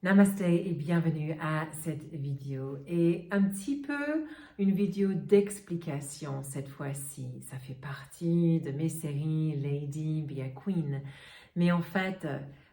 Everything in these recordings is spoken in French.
Namasté et bienvenue à cette vidéo et un petit peu une vidéo d'explication cette fois-ci. Ça fait partie de mes séries Lady Be a Queen, mais en fait,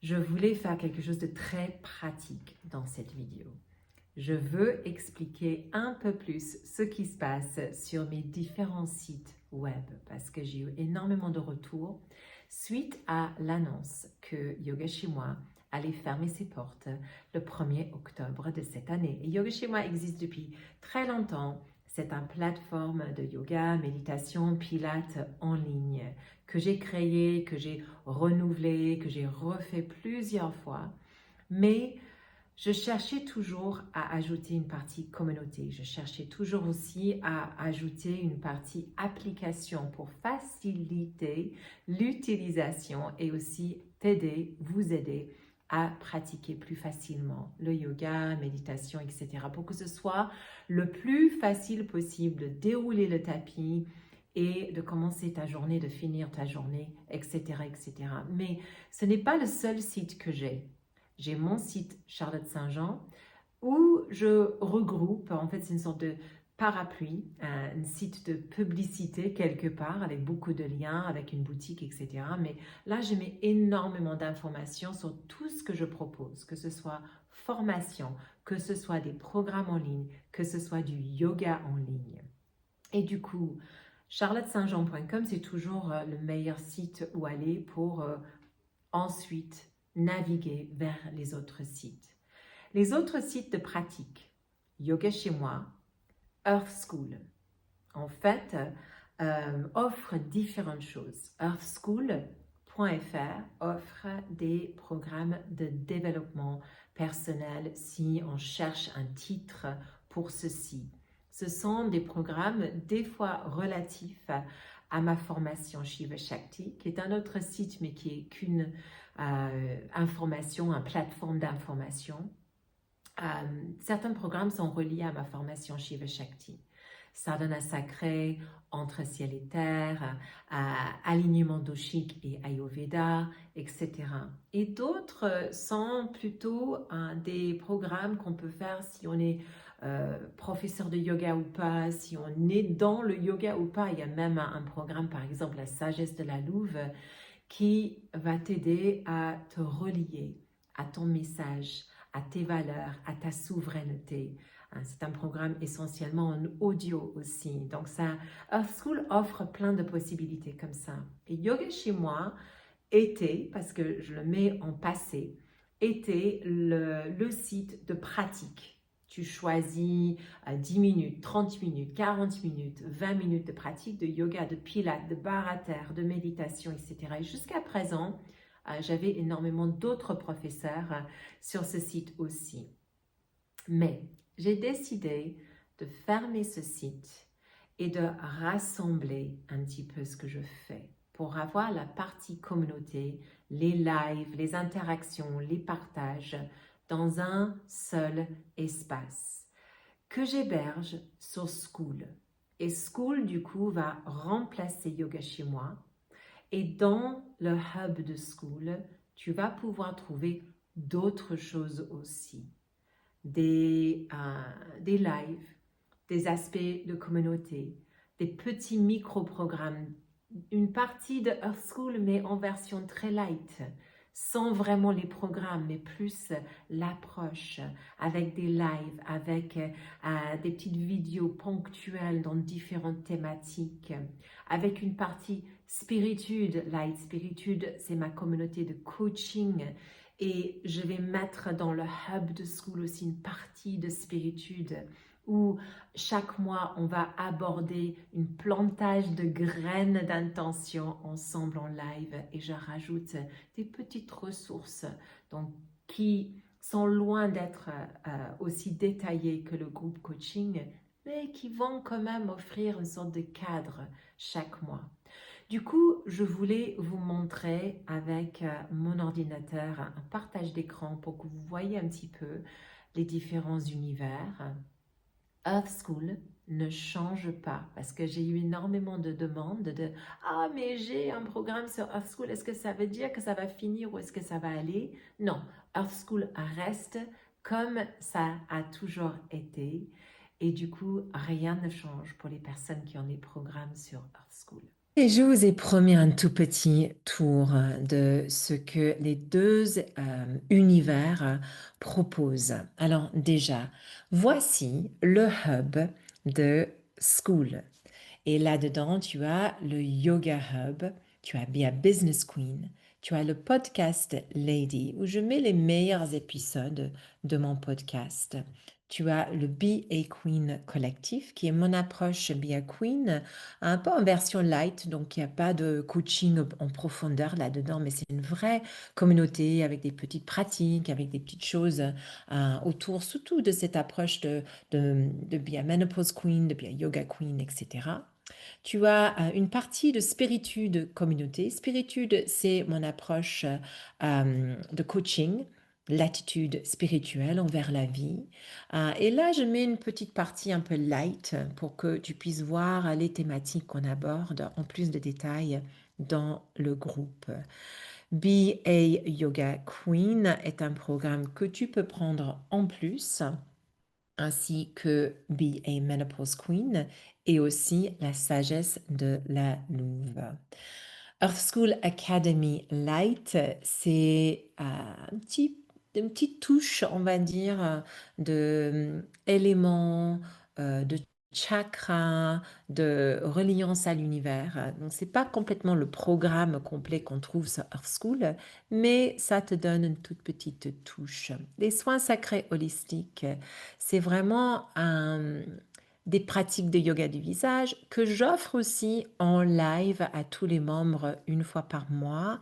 je voulais faire quelque chose de très pratique dans cette vidéo. Je veux expliquer un peu plus ce qui se passe sur mes différents sites web parce que j'ai eu énormément de retours suite à l'annonce que Yoga Chez Moi allait fermer ses portes le 1er octobre de cette année. Et Yoga Chez Moi existe depuis très longtemps. C'est une plateforme de yoga, méditation, pilates en ligne que j'ai créée, que j'ai renouvelée, que j'ai refait plusieurs fois. Mais je cherchais toujours à ajouter une partie communauté. Je cherchais toujours aussi à ajouter une partie application pour faciliter l'utilisation et aussi t'aider, vous aider à pratiquer plus facilement le yoga, méditation, etc. pour que ce soit le plus facile possible de dérouler le tapis et de commencer ta journée, de finir ta journée, etc., etc. Mais ce n'est pas le seul site que j'ai. J'ai mon site Charlotte Saint-Jean où je regroupe, en fait c'est une sorte de parapluie, un site de publicité quelque part avec beaucoup de liens, avec une boutique, etc. Mais là, je mets énormément d'informations sur tout ce que je propose, que ce soit formation, que ce soit des programmes en ligne, que ce soit du yoga en ligne. Et du coup, charlottesintjean.com, c'est toujours le meilleur site où aller pour ensuite naviguer vers les autres sites. Les autres sites de pratique, Yoga Chez Moi, Earth School, en fait, offrent différentes choses. earthschool.fr offre des programmes de développement personnel si on cherche un titre pour ceci. Ce sont des programmes des fois relatifs à ma formation Shiva Shakti, qui est un autre site, mais qui est qu'une information, une plateforme d'information. Certains programmes sont reliés à ma formation Shiva Shakti. Sadhana sacré, entre ciel et terre, alignement doshique et Ayurveda, etc. Et d'autres sont plutôt des programmes qu'on peut faire si on est professeur de yoga ou pas, si on est dans le yoga ou pas. Il y a même un programme, par exemple, la sagesse de la Louve, qui va t'aider à te relier à ton message, à tes valeurs, à ta souveraineté. C'est un programme essentiellement en audio aussi. Donc ça, Earth School offre plein de possibilités comme ça. Et Yoga Chez Moi était, parce que je le mets en passé, était le site de pratique. Tu choisis 10 minutes, 30 minutes, 40 minutes, 20 minutes de pratique de yoga, de pilates, de barre à terre, de méditation, etc. Et jusqu'à présent, j'avais énormément d'autres professeurs sur ce site aussi. Mais j'ai décidé de fermer ce site et de rassembler un petit peu ce que je fais pour avoir la partie communauté, les lives, les interactions, les partages dans un seul espace que j'héberge sur School. Et School, du coup, va remplacer Yoga Chez Moi. Et dans le hub de School, tu vas pouvoir trouver d'autres choses aussi. Des lives, des aspects de communauté, des petits micro-programmes, une partie de Earth School mais en version très light, sans vraiment les programmes, mais plus l'approche, avec des lives, avec des petites vidéos ponctuelles dans différentes thématiques, avec une partie spiritude. Light Spiritude, c'est ma communauté de coaching et je vais mettre dans le hub de School aussi une partie de spiritude où chaque mois, on va aborder une plantage de graines d'intention ensemble en live et je rajoute des petites ressources donc, qui sont loin d'être aussi détaillées que le groupe coaching, mais qui vont quand même offrir une sorte de cadre chaque mois. Du coup, je voulais vous montrer avec mon ordinateur un partage d'écran pour que vous voyez un petit peu les différents univers. Earth School ne change pas parce que j'ai eu énormément de demandes de «Ah, mais j'ai un programme sur Earth School, est-ce que ça veut dire que ça va finir ou est-ce que ça va aller?» Non, Earth School reste comme ça a toujours été et du coup, rien ne change pour les personnes qui ont des programmes sur Earth School. Et je vous ai promis un tout petit tour de ce que les deux univers proposent. Alors déjà, voici le hub de School. Et là-dedans, tu as le Yoga Hub, tu as Be a Business Queen, tu as le podcast Lady, où je mets les meilleurs épisodes de mon podcast. Tu as le Be a Queen collectif, qui est mon approche Be a Queen, un peu en version light, donc il n'y a pas de coaching en profondeur là-dedans, mais c'est une vraie communauté avec des petites pratiques, avec des petites choses autour, surtout de cette approche de Be a Menopause Queen, de Be a Yoga Queen, etc. Tu as une partie de Spiritude communauté. Spiritude, c'est mon approche de coaching, l'attitude spirituelle envers la vie. Et là, je mets une petite partie un peu light pour que tu puisses voir les thématiques qu'on aborde en plus de détails dans le groupe. Be a Yoga Queen est un programme que tu peux prendre en plus ainsi que Be a Menopause Queen et aussi la sagesse de la Louve. Earth School Academy Light, c'est une petite touche, on va dire, de éléments, de chakras, de reliance à l'univers. Donc, c'est pas complètement le programme complet qu'on trouve sur Earth School, mais ça te donne une toute petite touche. Les soins sacrés holistiques, c'est vraiment des pratiques de yoga du visage que j'offre aussi en live à tous les membres une fois par mois,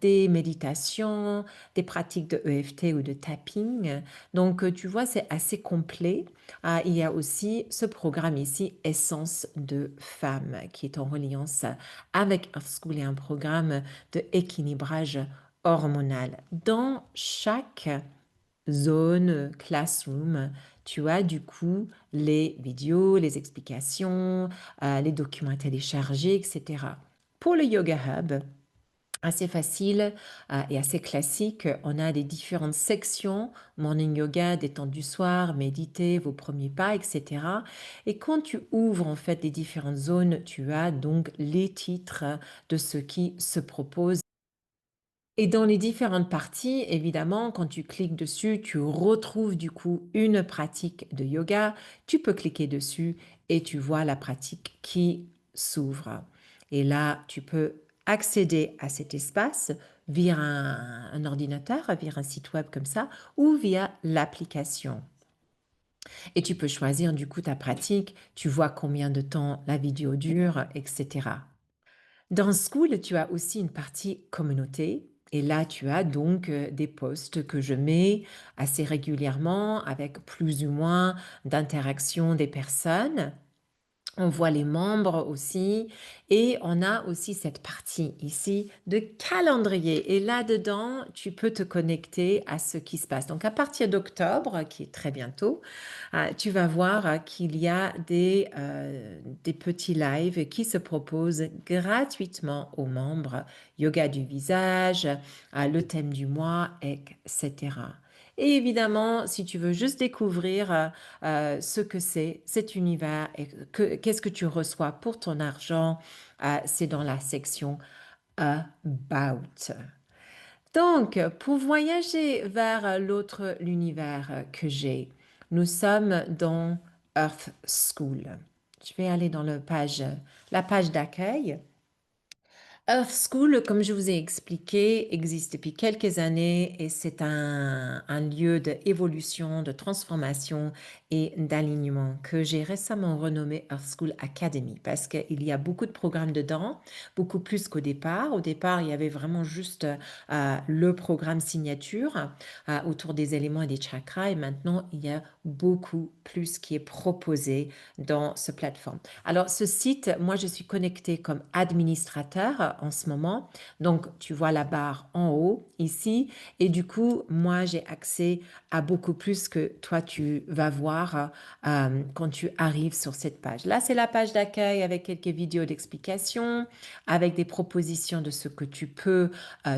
des méditations, des pratiques de EFT ou de tapping. Donc, tu vois, c'est assez complet. Il y a aussi ce programme ici, Essence de femme, qui est en reliance avec Earth School et un programme de équilibrage hormonal. Dans chaque zone classroom, tu as du coup les vidéos, les explications, les documents à télécharger, etc. Pour le Yoga Hub, assez facile et assez classique, on a des différentes sections, morning yoga, détente du soir, méditer, vos premiers pas, etc. Et quand tu ouvres en fait les différentes zones, tu as donc les titres de ce qui se propose. Et dans les différentes parties, évidemment, quand tu cliques dessus, tu retrouves du coup une pratique de yoga. Tu peux cliquer dessus et tu vois la pratique qui s'ouvre. Et là, tu peux accéder à cet espace via un ordinateur, via un site web comme ça, ou via l'application. Et tu peux choisir du coup ta pratique, tu vois combien de temps la vidéo dure, etc. Dans School, tu as aussi une partie communauté. Et là, tu as donc des posts que je mets assez régulièrement avec plus ou moins d'interaction des personnes. On voit les membres aussi et on a aussi cette partie ici de calendrier. Et là-dedans, tu peux te connecter à ce qui se passe. Donc, à partir d'octobre, qui est très bientôt, tu vas voir qu'il y a des petits lives qui se proposent gratuitement aux membres. Yoga du visage, le thème du mois, etc. Et évidemment, si tu veux juste découvrir ce que c'est cet univers et qu'est-ce que tu reçois pour ton argent, c'est dans la section About. Donc, pour voyager vers l'univers que j'ai, nous sommes dans Earth School. Je vais aller dans la page d'accueil. Earth School, comme je vous ai expliqué, existe depuis quelques années et c'est un lieu d'évolution, de transformation et d'alignement que j'ai récemment renommé Earth School Academy parce qu'il y a beaucoup de programmes dedans, beaucoup plus qu'au départ. Au départ, il y avait vraiment juste le programme signature autour des éléments et des chakras et maintenant, il y a beaucoup plus qui est proposé dans ce plateforme. Alors, ce site, moi, je suis connectée comme administrateur en ce moment. Donc, tu vois la barre en haut ici. Et du coup, moi, j'ai accès à beaucoup plus que toi, tu vas voir quand tu arrives sur cette page. Là, c'est la page d'accueil avec quelques vidéos d'explication, avec des propositions de ce que tu peux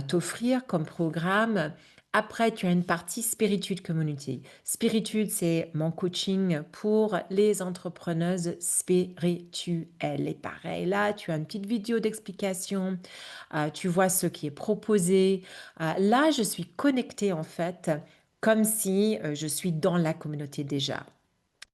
t'offrir comme programme. Après, tu as une partie Spiritude Community. Spiritude, c'est mon coaching pour les entrepreneuses spirituelles. Et pareil, là, tu as une petite vidéo d'explication. Tu vois ce qui est proposé. Là, je suis connectée en fait, comme si je suis dans la communauté déjà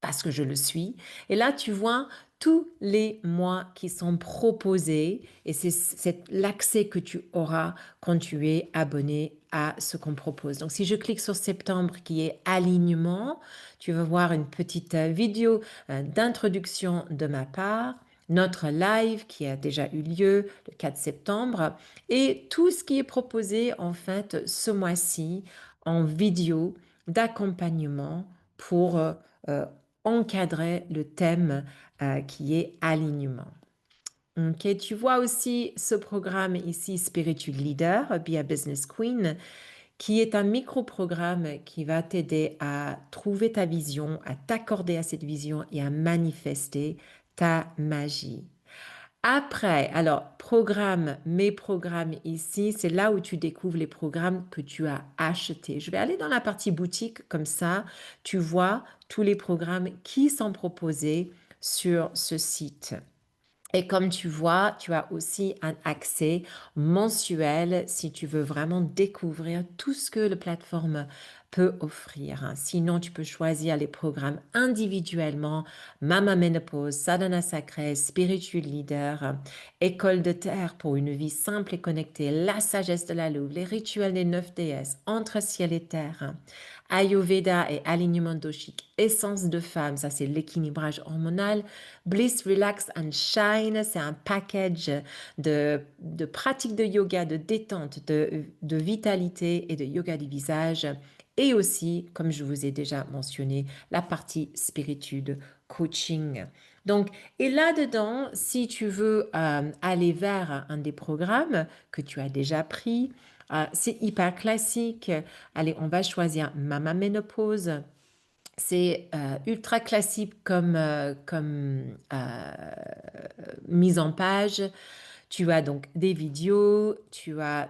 parce que je le suis. Et là, tu vois tous les mois qui sont proposés et c'est l'accès que tu auras quand tu es abonné à ce qu'on propose. Donc, si je clique sur septembre qui est alignement, tu vas voir une petite vidéo d'introduction de ma part, notre live qui a déjà eu lieu le 4 septembre et tout ce qui est proposé en fait ce mois-ci en vidéo d'accompagnement pour euh, encadrer le thème qui est alignement. Okay. Tu vois aussi ce programme ici, Spiritual Leader, Be a Business Queen, qui est un micro-programme qui va t'aider à trouver ta vision, à t'accorder à cette vision et à manifester ta magie. Après, alors, mes programmes ici, c'est là où tu découvres les programmes que tu as achetés. Je vais aller dans la partie boutique, comme ça, tu vois tous les programmes qui sont proposés sur ce site. Et comme tu vois, tu as aussi un accès mensuel si tu veux vraiment découvrir tout ce que la plateforme peut offrir. Sinon, tu peux choisir les programmes individuellement. Mama Menopause, Sadhana Sacrée, Spiritual Leader, École de Terre pour une vie simple et connectée, La Sagesse de la Louve, les rituels des 9 déesses, Entre ciel et terre, Ayurveda et alignement doshique, Essence de femme, ça c'est l'équilibrage hormonal, Bliss, Relax and Shine, c'est un package de pratiques de yoga, de détente, de vitalité et de yoga du visage. Et aussi, comme je vous ai déjà mentionné, la partie spiritude, coaching. Donc, et là-dedans, si tu veux aller vers un des programmes que tu as déjà pris, c'est hyper classique. Allez, on va choisir Mama Ménopause. C'est ultra classique comme mise en page. Tu as donc des vidéos, tu vois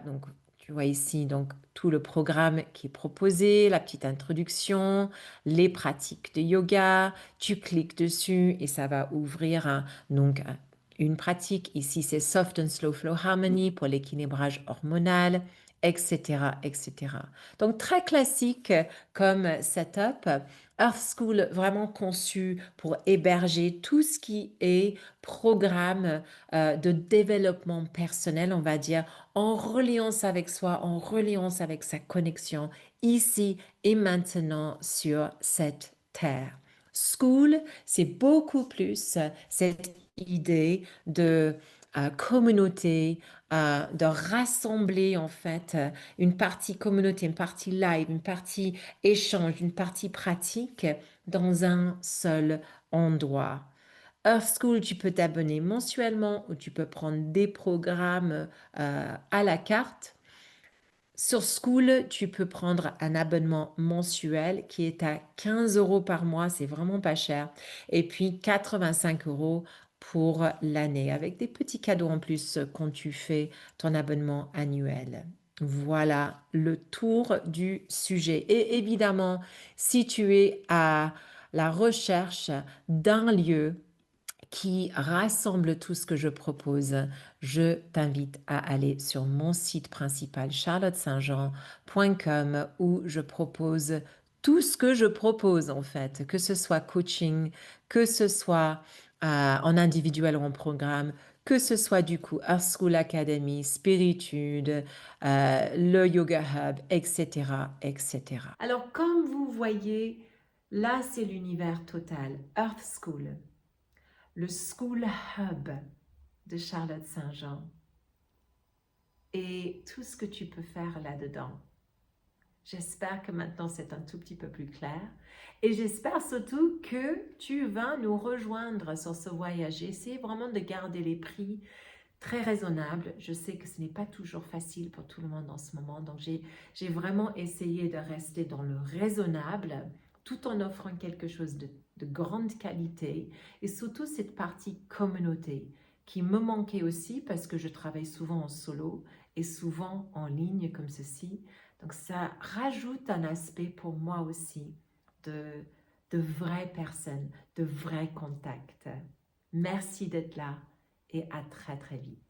ici donc tout le programme qui est proposé, la petite introduction, les pratiques de yoga. Tu cliques dessus et ça va ouvrir une pratique. Ici, c'est Soft and Slow Flow Harmony pour l'équilibrage hormonal, etc., etc. Donc, très classique comme setup. Earth School vraiment conçu pour héberger tout ce qui est programme de développement personnel, on va dire, en reliance avec soi, en reliance avec sa connexion ici et maintenant sur cette terre. School, c'est beaucoup plus cette idée de communauté, de rassembler en fait une partie communauté, une partie live, une partie échange, une partie pratique dans un seul endroit. Earth School, tu peux t'abonner mensuellement ou tu peux prendre des programmes à la carte. Sur School, tu peux prendre un abonnement mensuel qui est à 15 euros par mois, c'est vraiment pas cher. Et puis 85 euros pour l'année, avec des petits cadeaux en plus quand tu fais ton abonnement annuel. Voilà le tour du sujet. Et évidemment, si tu es à la recherche d'un lieu qui rassemble tout ce que je propose, je t'invite à aller sur mon site principal charlottesintjean.com où je propose tout ce que je propose en fait, que ce soit coaching, que ce soit en individuel ou en programme, que ce soit du coup Earth School Academy, Spiritude, le Yoga Hub, etc., etc. Alors comme vous voyez, là c'est l'univers total, Earth School, le School Hub de Charlotte Saint-Jean et tout ce que tu peux faire là-dedans. J'espère que maintenant c'est un tout petit peu plus clair et j'espère surtout que tu vas nous rejoindre sur ce voyage. Essaye vraiment de garder les prix très raisonnable. Je sais que ce n'est pas toujours facile pour tout le monde en ce moment, donc j'ai vraiment essayé de rester dans le raisonnable tout en offrant quelque chose de grande qualité et surtout cette partie communauté qui me manquait aussi parce que je travaille souvent en solo et souvent en ligne comme ceci. Donc ça rajoute un aspect pour moi aussi de vraies personnes, de vrais contacts. Merci d'être là et à très très vite.